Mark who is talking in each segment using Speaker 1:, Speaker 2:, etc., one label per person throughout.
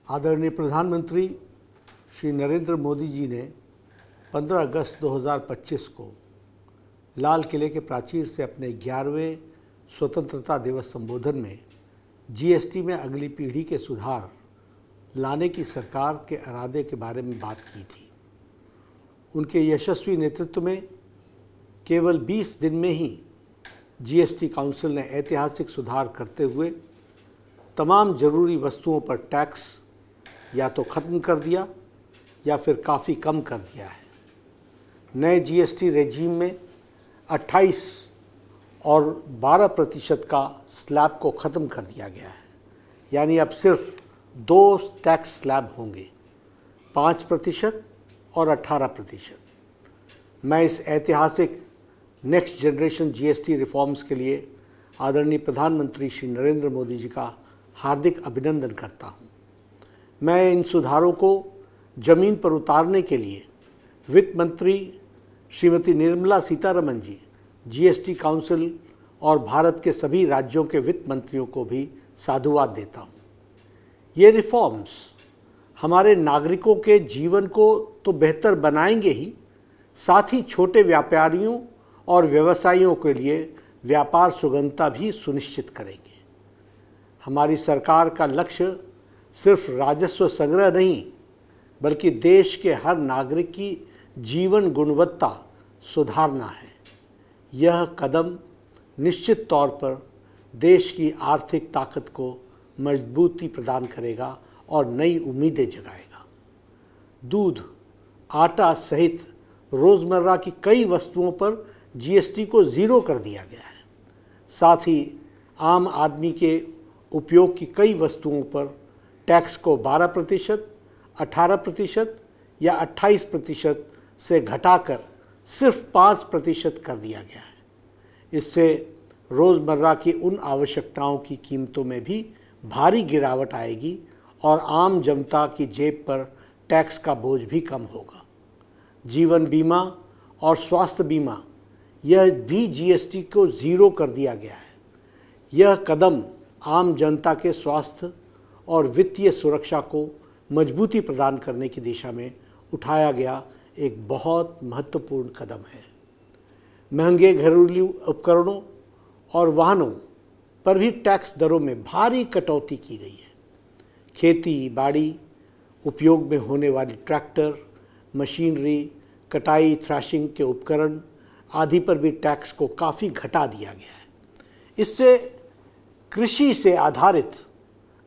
Speaker 1: आदरणीय प्रधानमंत्री श्री नरेंद्र मोदी जी ने 15 अगस्त 2025 को लाल किले के प्राचीर से अपने 11वें स्वतंत्रता दिवस संबोधन में जीएसटी में अगली पीढ़ी के सुधार लाने की सरकार के इरादे के बारे में बात की थी। उनके यशस्वी नेतृत्व में केवल 20 दिन में ही जीएसटी काउंसिल ने ऐतिहासिक सुधार करते हुए तमाम ज़रूरी वस्तुओं पर टैक्स या तो ख़त्म कर दिया या फिर काफ़ी कम कर दिया है। नए जीएसटी रेजीम में 28 और 12% का स्लैब को ख़त्म कर दिया गया है, यानी अब सिर्फ 2 टैक्स स्लैब होंगे, 5% और 18%। मैं इस ऐतिहासिक नेक्स्ट जनरेशन जीएसटी रिफॉर्म्स के लिए आदरणीय प्रधानमंत्री श्री नरेंद्र मोदी जी का हार्दिक अभिनंदन करता हूँ। मैं इन सुधारों को ज़मीन पर उतारने के लिए वित्त मंत्री श्रीमती निर्मला सीतारमण जी, जीएसटी काउंसिल और भारत के सभी राज्यों के वित्त मंत्रियों को भी साधुवाद देता हूँ। ये रिफॉर्म्स हमारे नागरिकों के जीवन को तो बेहतर बनाएंगे ही, साथ ही छोटे व्यापारियों और व्यवसायियों के लिए व्यापार सुगमता भी सुनिश्चित करेंगे। हमारी सरकार का लक्ष्य सिर्फ राजस्व संग्रह नहीं, बल्कि देश के हर नागरिक की जीवन गुणवत्ता सुधारना है। यह कदम निश्चित तौर पर देश की आर्थिक ताकत को मजबूती प्रदान करेगा और नई उम्मीदें जगाएगा। दूध, आटा सहित रोज़मर्रा की कई वस्तुओं पर जीएसटी को ज़ीरो कर दिया गया है। साथ ही आम आदमी के उपयोग की कई वस्तुओं पर टैक्स को 12%, 18% या 28% से घटाकर सिर्फ 5% कर दिया गया है। इससे रोज़मर्रा की उन आवश्यकताओं की कीमतों में भी भारी गिरावट आएगी और आम जनता की जेब पर टैक्स का बोझ भी कम होगा। जीवन बीमा और स्वास्थ्य बीमा, यह भी जीएसटी को ज़ीरो कर दिया गया है। यह कदम आम जनता के स्वास्थ्य और वित्तीय सुरक्षा को मजबूती प्रदान करने की दिशा में उठाया गया एक बहुत महत्वपूर्ण कदम है। महंगे घरेलू उपकरणों और वाहनों पर भी टैक्स दरों में भारी कटौती की गई है। खेती बाड़ी उपयोग में होने वाली ट्रैक्टर, मशीनरी, कटाई थ्रैशिंग के उपकरण आदि पर भी टैक्स को काफ़ी घटा दिया गया है। इससे कृषि से आधारित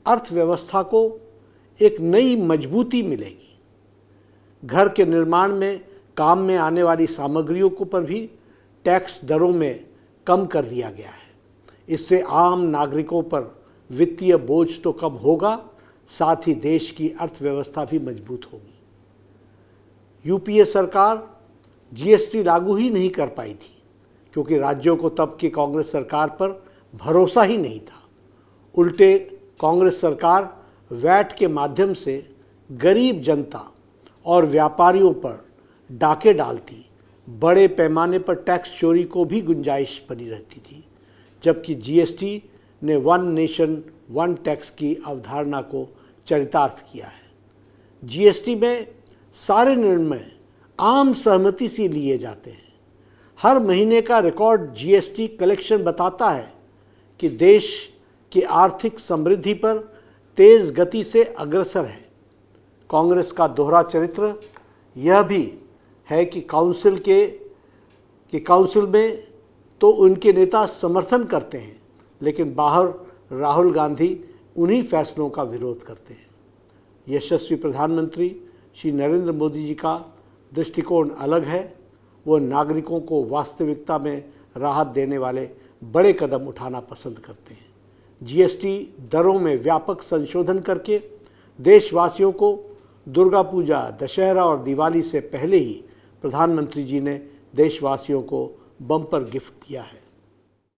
Speaker 1: अर्थव्यवस्था को एक नई मजबूती मिलेगी। घर के निर्माण में काम में आने वाली सामग्रियों को पर भी टैक्स दरों में कम कर दिया गया है। इससे आम नागरिकों पर वित्तीय बोझ तो कम होगा, साथ ही देश की अर्थव्यवस्था भी मजबूत होगी। यूपीए सरकार जीएसटी लागू ही नहीं कर पाई थी क्योंकि राज्यों को तब की कांग्रेस सरकार पर भरोसा ही नहीं था। उल्टे कांग्रेस सरकार वैट के माध्यम से गरीब जनता और व्यापारियों पर डाके डालती, बड़े पैमाने पर टैक्स चोरी को भी गुंजाइश बनी रहती थी, जबकि जीएसटी ने वन नेशन वन टैक्स की अवधारणा को चरितार्थ किया है। जीएसटी में सारे निर्णय आम सहमति से लिए जाते हैं। हर महीने का रिकॉर्ड जीएसटी कलेक्शन बताता है कि देश की आर्थिक समृद्धि पर तेज़ गति से अग्रसर है। कांग्रेस का दोहरा चरित्र यह भी है कि काउंसिल में तो उनके नेता समर्थन करते हैं, लेकिन बाहर राहुल गांधी उन्हीं फैसलों का विरोध करते हैं। यशस्वी प्रधानमंत्री श्री नरेंद्र मोदी जी का दृष्टिकोण अलग है। वो नागरिकों को वास्तविकता में राहत देने वाले बड़े कदम उठाना पसंद करते हैं। जीएसटी दरों में व्यापक संशोधन करके देशवासियों को दुर्गा पूजा, दशहरा और दिवाली से पहले ही प्रधानमंत्री जी ने देशवासियों को बम्पर गिफ्ट दिया है।